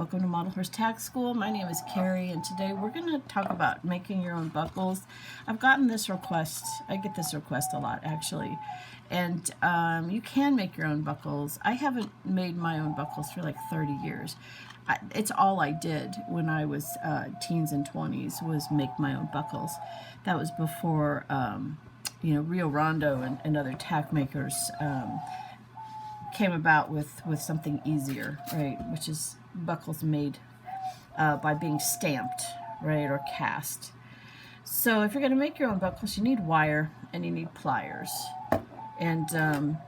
Welcome to Model Horse Tack School. My name is Carrie, and today we're going to talk about making your own buckles. I've gotten this request. I get this request a lot, actually. And you can make your own buckles. I haven't made my own buckles for like 30 years. It's all I did when I was teens and 20s was make my own buckles. That was before, Rio Rondo and other tack makers came about with something easier, right, which is buckles made by being stamped, right, or cast. So if you're going to make your own buckles, you need wire and you need pliers and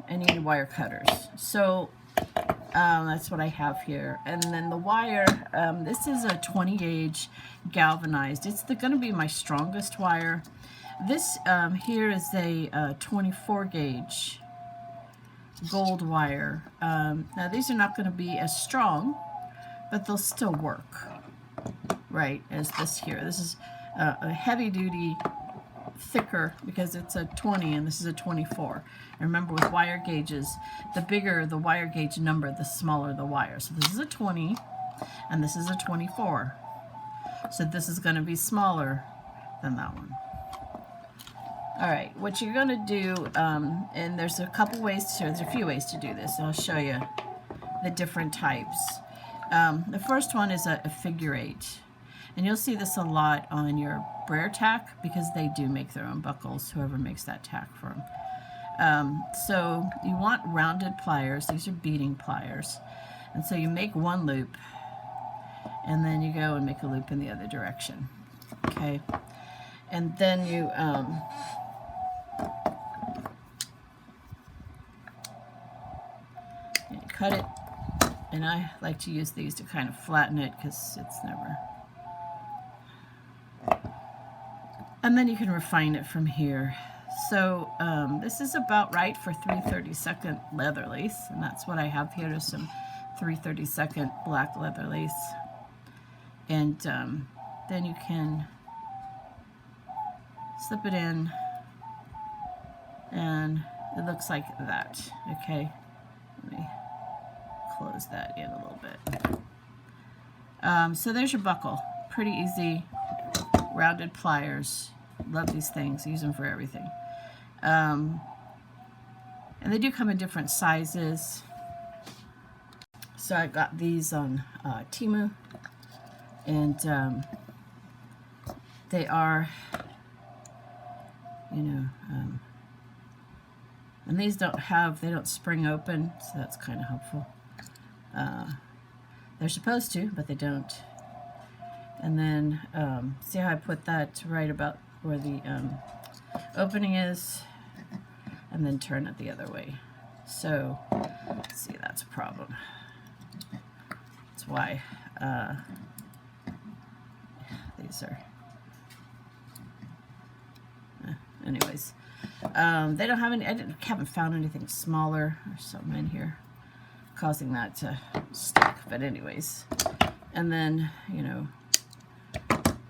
you need wire cutters. So that's what I have here. And then the wire, this is a 20 gauge galvanized. It's going to be my strongest wire. This here is a 24 gauge gold wire. Now these are not going to be as strong, but they'll still work, right, as this here. This is a heavy duty, thicker, because it's a 20 and this is a 24. And remember, with wire gauges, the bigger the wire gauge number, the smaller the wire. So this is a 20 and this is a 24. So this is going to be smaller than that one. All right, what you're going to do, and there's a few ways to do this, and I'll show you the different types. The first one is a figure 8, and you'll see this a lot on your brayer tack because they do make their own buckles, whoever makes that tack for them. So you want rounded pliers. These are beading pliers, and so you make one loop, and then you go and make a loop in the other direction, okay? And then you cut it, and I like to use these to kind of flatten it because it's never. And then you can refine it from here. So this is about right for 3/32 leather lace, and that's what I have here is some 3/32 black leather lace. And then you can slip it in, and it looks like that, okay? Let me close that in a little bit. So there's your buckle. Pretty easy. Rounded pliers. Love these things. Use them for everything. And they do come in different sizes. So I got these on Temu, and they are, and these they don't spring open, so that's kind of helpful. They're supposed to, but they don't. And then see how I put that right about where the opening is, and then turn it the other way. So see, that's a problem. That's why these are anyways. They don't have any. Haven't found anything smaller. There's something in here causing that to stick. But anyways, and then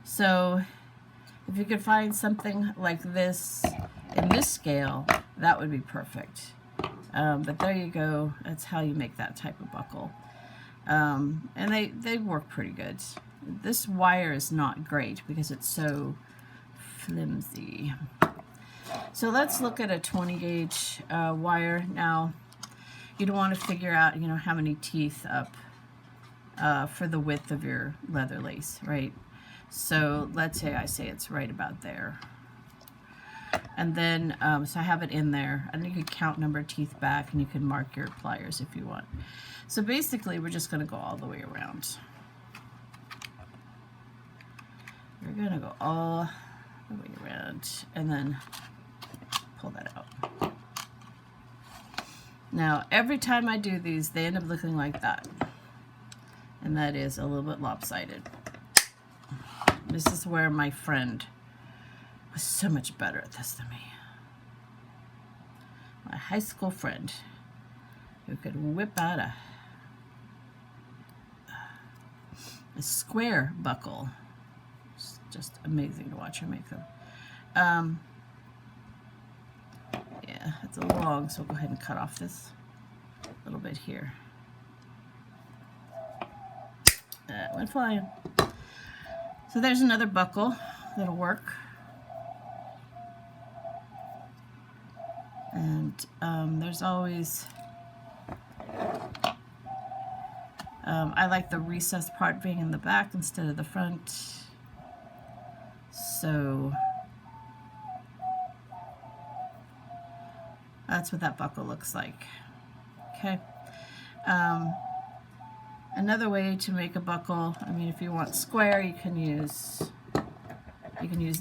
so if you could find something like this in this scale, that would be perfect. But there you go. That's how you make that type of buckle. And they work pretty good. This wire is not great because it's so flimsy. So let's look at a 20 gauge wire. Now, you'd want to figure out, how many teeth up for the width of your leather lace, right? So let's say I say it's right about there. And then, so I have it in there, and you could count number of teeth back, and you can mark your pliers if you want. So basically, we're just going to go all the way around. We're going to go all the way around, and then pull that out. Now, every time I do these, they end up looking like that. And that is a little bit lopsided. This is where my friend was so much better at this than me. My high school friend who could whip out a square buckle. It's just amazing to watch her make them. Yeah, it's a little long, so we'll go ahead and cut off this little bit here. Went flying. So there's another buckle that'll work. And there's always, I like the recessed part being in the back instead of the front. So that's what that buckle looks like. Okay. Another way to make a buckle, I mean, if you want square, you can use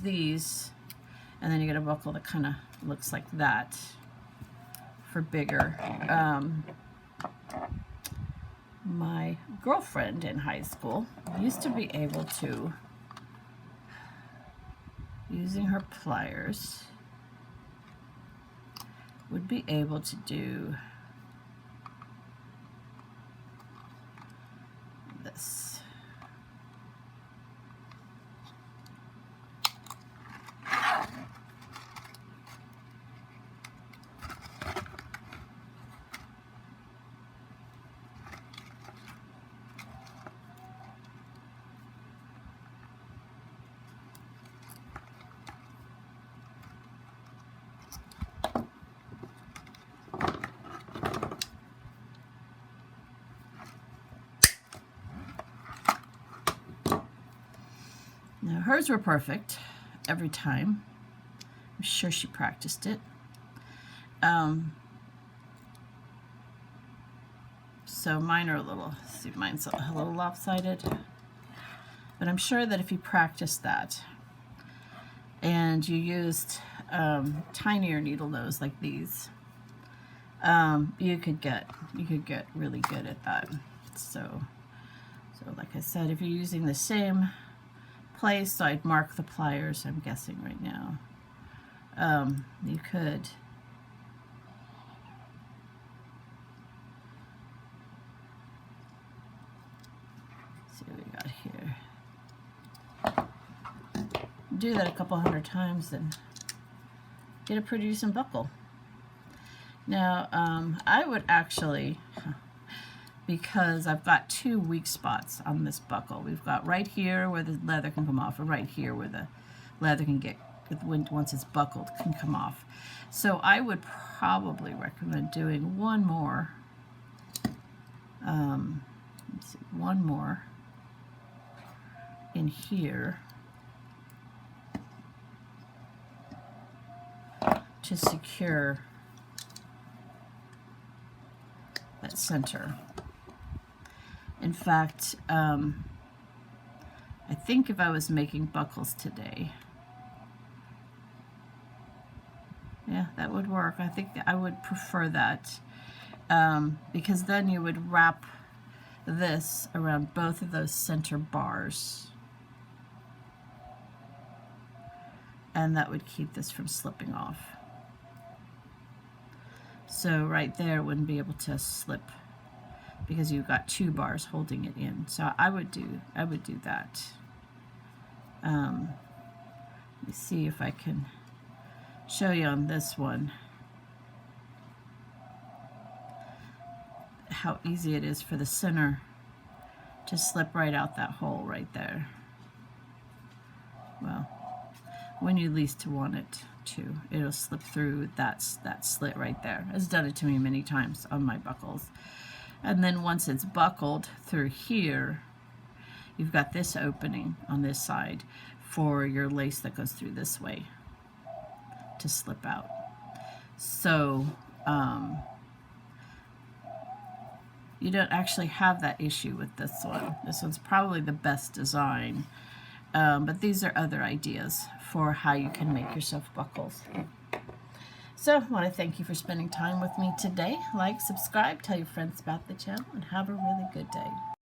these, and then you get a buckle that kind of looks like that for bigger. My girlfriend in high school used to be able to, using her pliers, would be able to do this. Now hers were perfect every time. I'm sure she practiced it. So mine are a little, see, mine's a little lopsided. But I'm sure that if you practiced that and you used tinier needle nose like these, you could get really good at that. So like I said, if you're using the same place, so I'd mark the pliers, I'm guessing right now. You could see what we got here. Do that a couple hundred times and get a pretty decent buckle. Now, I would actually, because I've got two weak spots on this buckle. We've got right here where the leather can come off, and right here where the leather can get, once it's buckled, can come off. So I would probably recommend doing one more. Let's see, one more in here to secure that center. In fact, I think if I was making buckles today, yeah, that would work. I think I would prefer that, because then you would wrap this around both of those center bars, and that would keep this from slipping off. So right there wouldn't be able to slip because you've got two bars holding it in. So I would do that. Let me see if I can show you on this one how easy it is for the center to slip right out that hole right there. Well, when you least want it to, it'll slip through that slit right there. It's done it to me many times on my buckles. And then once it's buckled through here, you've got this opening on this side for your lace that goes through this way to slip out. So you don't actually have that issue with this one. This one's probably the best design. But these are other ideas for how you can make yourself buckles. So I want to thank you for spending time with me today. Like, subscribe, tell your friends about the channel, and have a really good day.